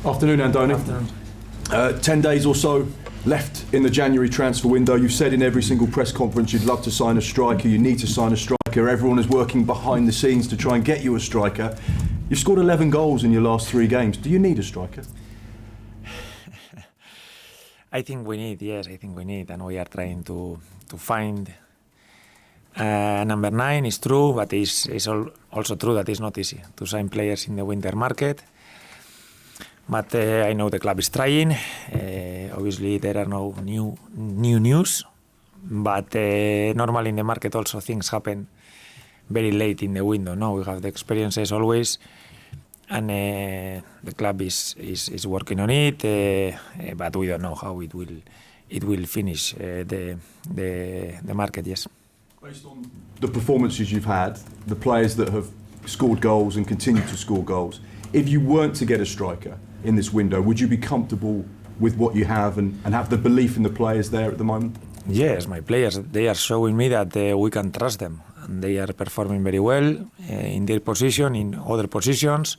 Afternoon, Andoni. Afternoon. 10 days or so left in the January transfer window. You've said in every single press conference you'd love to sign a striker, you need to sign a striker. Everyone is working behind the scenes to try and get you a striker. You've scored 11 goals in your last 3 games. Do you need a striker? I think we need, and we are trying to find number 9. Is true, but it's also true that it's not easy to sign players in the winter market. But I know the club is trying. Obviously, there are no new news. But normally in the market also things happen very late in the window. No, we have the experiences always, and the club is working on it. But we don't know how it will finish the market. Yes. Based on the performances you've had, the players that have scored goals and continue to score goals, if you weren't to get a striker in this window, would you be comfortable with what you have and have the belief in the players there at the moment? Yes, my players, they are showing me that we can trust them, and they are performing very well in their position, in other positions,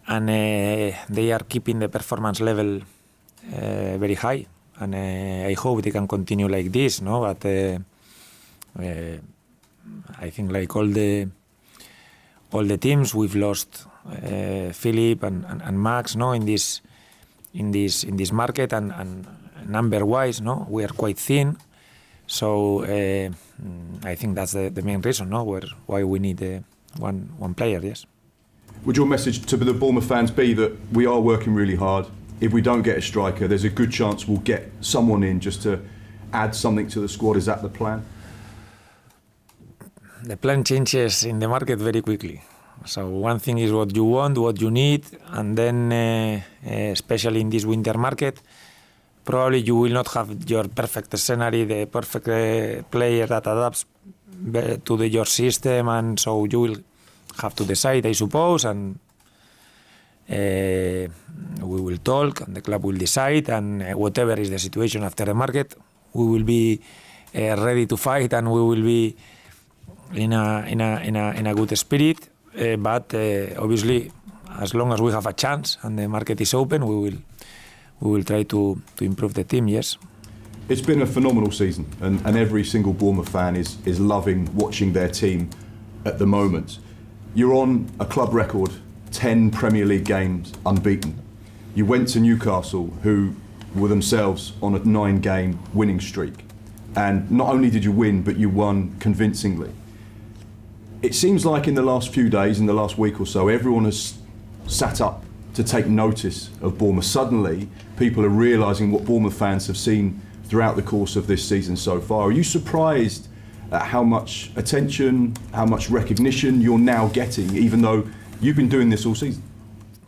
and they are keeping the performance level very high, and I hope they can continue like this, no? But I think like all the teams, we've lost Philip and Max, no, in this market, and number wise, no, we are quite thin. So I think that's the main reason, no, why we need one player. Yes. Would your message to the Bournemouth fans be that we are working really hard? If we don't get a striker, there's a good chance we'll get someone in just to add something to the squad. Is that the plan? The plan changes in the market very quickly. So one thing is what you want, what you need, and then especially in this winter market, probably you will not have your perfect scenario, the perfect player that adapts to your system, and so you will have to decide, I suppose, and we will talk, and the club will decide, and whatever is the situation after the market, we will be ready to fight, and we will be in a good spirit. But obviously, as long as we have a chance and the market is open, we will try to improve the team. Yes. It's been a phenomenal season, and every single Bournemouth fan is loving watching their team at the moment. You're on a club record 10 Premier League games unbeaten. You went to Newcastle, who were themselves on a 9-game winning streak, and not only did you win, but you won convincingly. It seems like in the last few days, in the last week or so, everyone has sat up to take notice of Bournemouth. Suddenly, people are realising what Bournemouth fans have seen throughout the course of this season so far. Are you surprised at how much attention, how much recognition you're now getting, even though you've been doing this all season?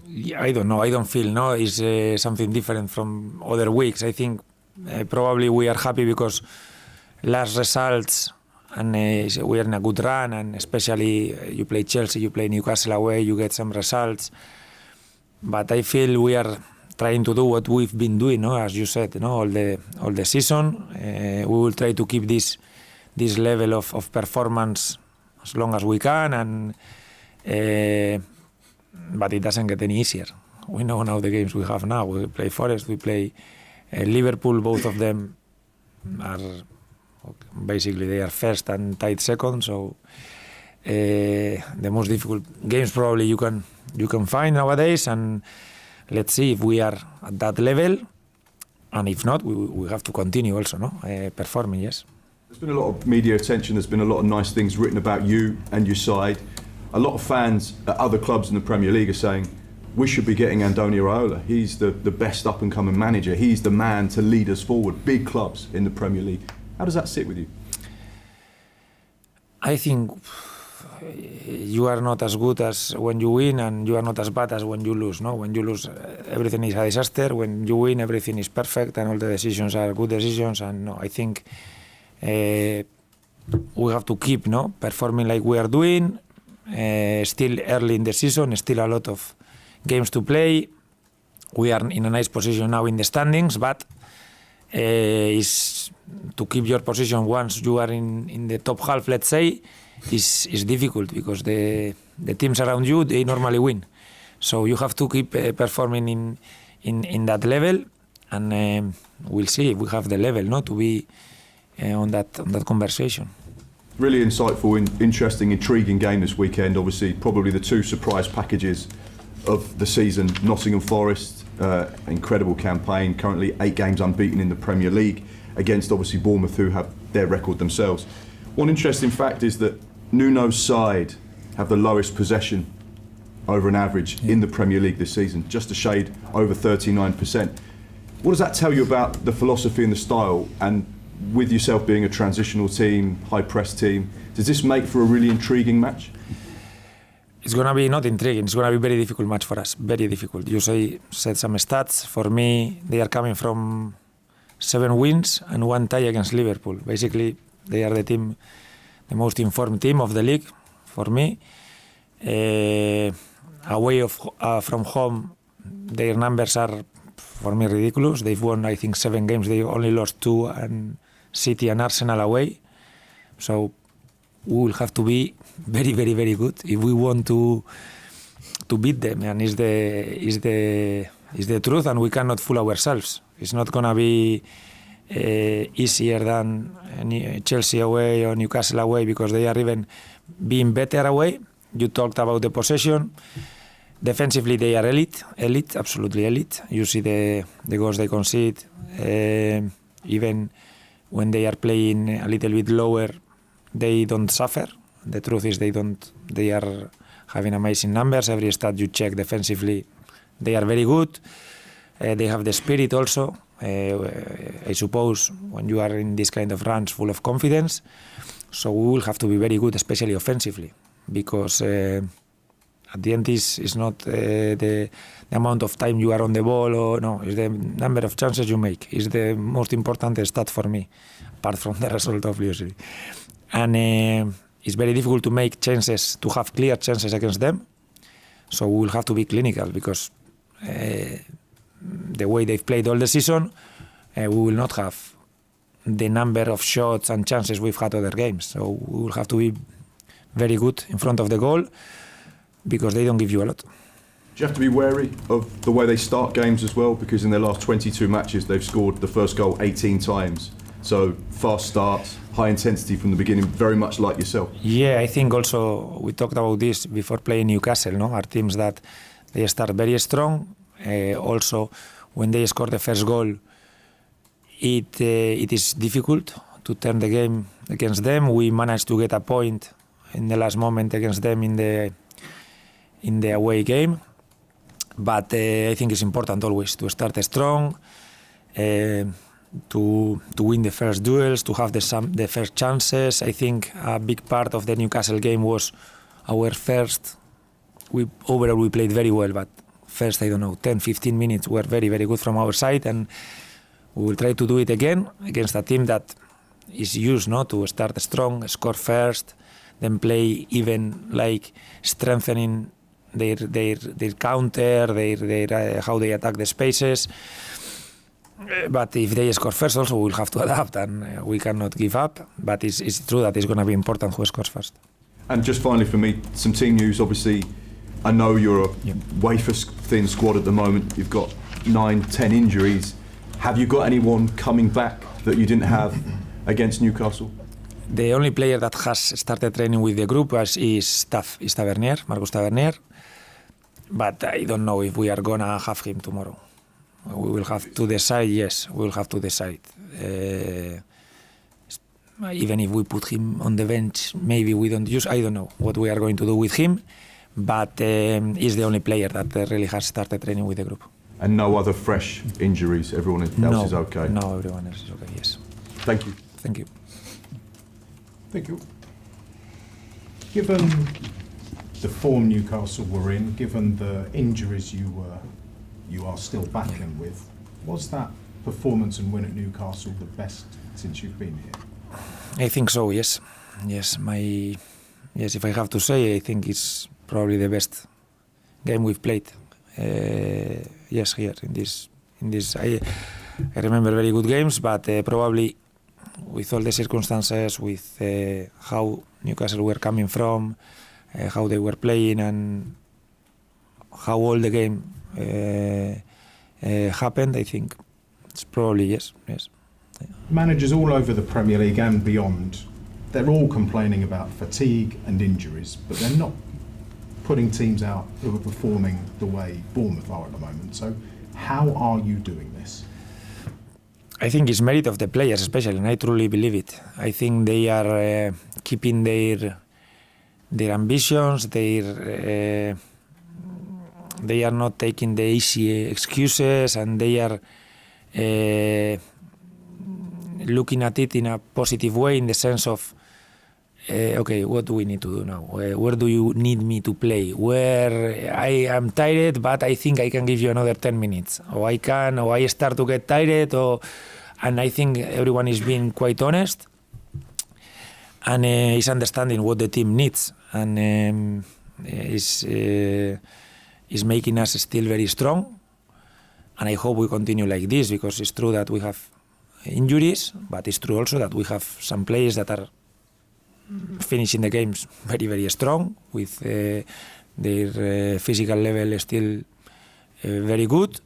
Yeah, I don't know. I don't feel it's something different from other weeks. I think probably we are happy because last results, and we are in a good run, and especially you play Chelsea, you play Newcastle away, you get some results. But I feel we are trying to do what we've been doing, no? As you said, no? all the season. We will try to keep this level of performance as long as we can, and but it doesn't get any easier. We know now the games we have now. We play Forest, we play Liverpool. Both of them are basically they are first and tied second. So the most difficult games probably you can find nowadays, and let's see if we are at that level, and if not, we have to continue also, no, performing. Yes. There's been a lot of media attention. There's been a lot of nice things written about you and your side. A lot of fans at other clubs in the Premier League are saying we should be getting Andoni Iraola. He's the best up-and-coming manager. He's the man to lead us forward. Big clubs in the Premier League. How does that sit with you? I think you are not as good as when you win, and you are not as bad as when you lose. No, when you lose, everything is a disaster. When you win, everything is perfect, and all the decisions are good decisions. And no, I think we have to keep performing like we are doing. Still early in the season, still a lot of games to play. We are in a nice position now in the standings, but is to keep your position once you are in the top half, let's say, is difficult, because the teams around you, they normally win. So you have to keep performing in that level, and we'll see if we have the level, no, to be on that conversation. Really insightful, interesting, intriguing game this weekend. Obviously, probably the two surprise packages of the season. Nottingham Forest, incredible campaign, currently 8 games unbeaten in the Premier League, against obviously Bournemouth, who have their record themselves. One interesting fact is that Nuno's side have the lowest possession over an average in the Premier League this season, just a shade over 39%. What does that tell you about the philosophy and the style? And with yourself being a transitional team, high press team, does this make for a really intriguing match? It's going to be not intriguing, it's going to be a very difficult match for us, very difficult. You said some stats. For me, they are coming from 7 wins and 1 tie against Liverpool. Basically, they are the most informed team of the league, for me. Away from home, their numbers are, for me, ridiculous. They've won, I think, 7 games. They only lost 2, and City and Arsenal away. So we will have to be very, very, very good if we want to beat them. And is the truth, and we cannot fool ourselves. It's not gonna be easier than Chelsea away or Newcastle away, because they are even being better away. You talked about the possession. Defensively, they are elite, absolutely elite. You see the goals they concede. Even when they are playing a little bit lower, they don't suffer. The truth is they are having amazing numbers. Every stat you check defensively, they are very good. They have the spirit also. I suppose when you are in this kind of runs full of confidence. So we will have to be very good, especially offensively, because at the end is not the amount of time you are on the ball, or no, it's the number of chances you make. It's the most important stat for me, apart from the result, obviously. And it's very difficult to make chances, to have clear chances against them. So we will have to be clinical, because the way they've played all the season, we will not have the number of shots and chances we've had other games. So we will have to be very good in front of the goal, because they don't give you a lot. Do you have to be wary of the way they start games as well? Because in their last 22 matches, they've scored the first goal 18 times. So fast starts, high intensity from the beginning, very much like yourself. Yeah, I think also we talked about this before playing Newcastle, no? Are teams that they start very strong. Also, when they score the first goal, it is difficult to turn the game against them. We managed to get a point in the last moment against them in the away game, but I think it's important always to start strong, to win the first duels, to have the first chances. I think a big part of the Newcastle game was our first. Overall we played very well, but first, 10-15 minutes were very, very good from our side, and we will try to do it again against a team that is used to start strong, score first, then play even like strengthening their counter, their how they attack the spaces. But if they score first, also we'll have to adapt, and we cannot give up. But it's true that it's going to be important who scores first. And just finally for me, some team news. Obviously, I know you're a wafer-thin squad at the moment. You've got 9-10 injuries. Have you got anyone coming back that you didn't have against Newcastle? The only player that has started training with the group is Tavernier, Marcus Tavernier. But I don't know if we are going to have him tomorrow. We will have to decide, yes, we will have to decide. Even if we put him on the bench, maybe we don't use, I don't know what we are going to do with him. But he's the only player that really has started training with the group. And no other fresh injuries? Everyone else is okay? No, everyone else is okay, yes. Thank you. Thank you. Thank you. Given the form Newcastle were in, given the injuries you are still battling with, was that performance and win at Newcastle the best since you've been here? I think so, yes. Yes, if I have to say, I think it's probably the best game we've played. Yes, here in this. I remember very good games, but probably with all the circumstances, with how Newcastle were coming from, how they were playing, and how all the game happened, I think it's probably yes. Managers all over the Premier League and beyond, they're all complaining about fatigue and injuries, but they're not putting teams out who are performing the way Bournemouth are at the moment. So how are you doing this? I think it's merit of the players especially, and I truly believe it. I think they are keeping their ambitions, they are not taking the easy excuses, and they are looking at it in a positive way, in the sense of okay, what do we need to do now? Where do you need me to play? Where I am tired, but I think I can give you another 10 minutes. Or I start to get tired. And I think everyone is being quite honest and is understanding what the team needs, and is making us still very strong. And I hope we continue like this, because it's true that we have injuries, but it's true also that we have some players that are finishing the games very, very strong, with their physical level still very good.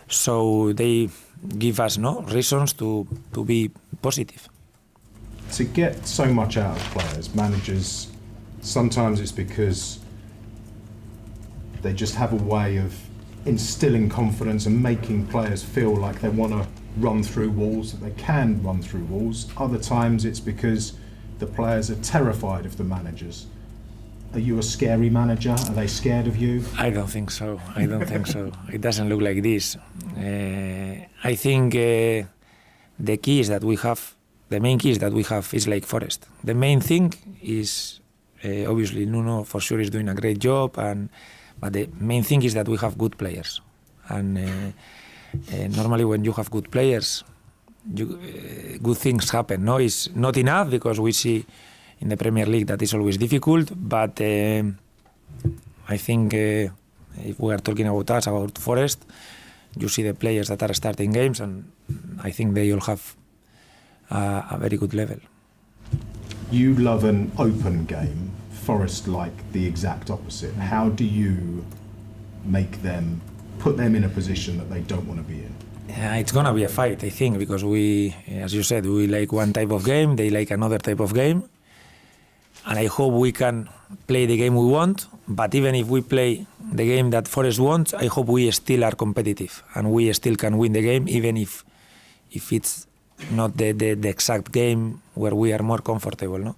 So they give us reasons to be positive. To get so much out of players, managers, sometimes it's because they just have a way of instilling confidence and making players feel like they want to run through walls, that they can run through walls. Other times it's because the players are terrified of the managers. Are you a scary manager? Are they scared of you? I don't think so. It doesn't look like this. I think the keys that we have, the main keys that we have, is like Forest. The main thing is obviously Nuno for sure is doing a great job, but the main thing is that we have good players. And normally when you have good players, good things happen. No, it's not enough, because we see in the Premier League that is always difficult, but I think if we are talking about us, about Forest, you see the players that are starting games, and I think they all have a very good level. You love an open game. Forest like the exact opposite. How do you put them in a position that they don't want to be in? It's going to be a fight, I think, because we, as you said, we like one type of game, they like another type of game. And I hope we can play the game we want, but even if we play the game that Forest wants, I hope we still are competitive and we still can win the game, even if it's not the exact game where we are more comfortable. No?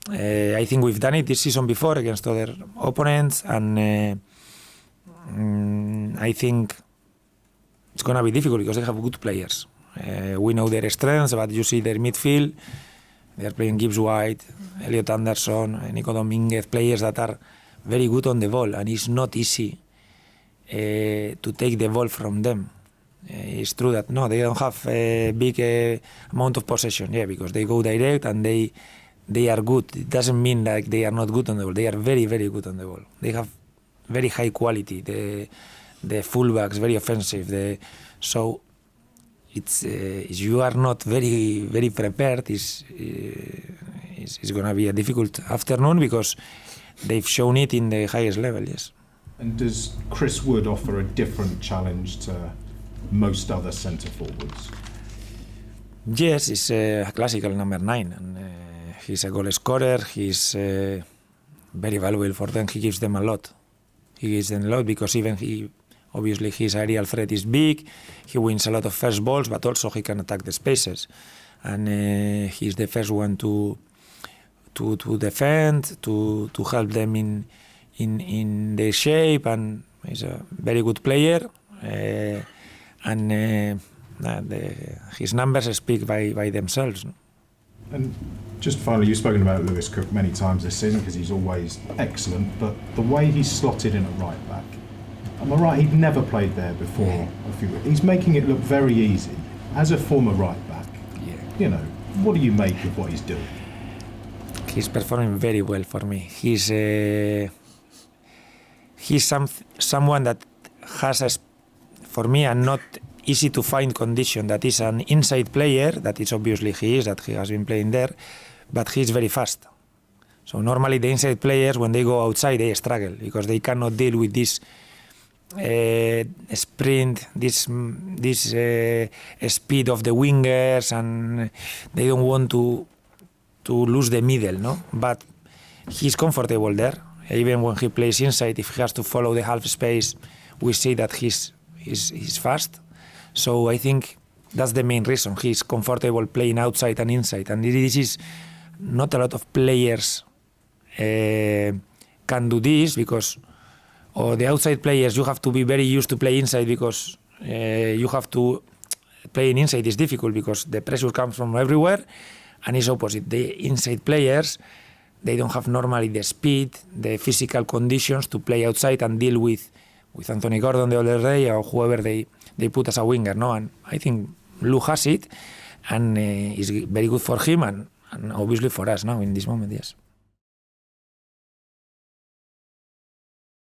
I think we've done it this season before against other opponents, and I think it's going to be difficult because they have good players. We know their strengths, but you see their midfield. They are playing Gibbs White, Elliot Anderson, Nico Dominguez, players that are very good on the ball, and it's not easy to take the ball from them. It's true that they don't have a big amount of possession, because they go direct and they are good. It doesn't mean like they are not good on the ball. They are very, very good on the ball. They have very high quality. The fullbacks very offensive. So it's if you are not very, very prepared, it's going to be a difficult afternoon, because they've shown it in the highest level. Yes. And does Chris Wood offer a different challenge to most other centre forwards? Yes, he's a classical number 9, and he's a goal scorer. He's very valuable for them. He gives them a lot. Because even obviously his aerial threat is big. He wins a lot of first balls, but also he can attack the spaces, and he's the first one to defend, to help them in their shape, and he's a very good player. And his numbers speak by themselves. No? And just finally, you've spoken about Lewis Cook many times this season because he's always excellent, but the way he's slotted in at right back, am I right? He'd never played there before. He's making it look very easy. As a former right back, what do you make of what he's doing? He's performing very well for me. He's someone that has, for me, a not easy to find condition. That is an inside player, that is obviously that he has been playing there, but he's very fast. So normally the inside players, when they go outside, they struggle because they cannot deal with this sprint, this speed of the wingers, and they don't want to lose the middle, no? But he's comfortable there. Even when he plays inside, if he has to follow the half space, we see that he's fast. So I think that's the main reason. He's comfortable playing outside and inside. And this is not a lot of players can do this, because the outside players, you have to be very used to play inside, because you have to playing inside is difficult because the pressure comes from everywhere, and it's opposite. The inside players, they don't have normally the speed, the physical conditions to play outside and deal with Anthony Gordon the other day, or whoever they put as a winger, no? And I think Lou has it, and it's very good for him and obviously for us now in this moment, yes.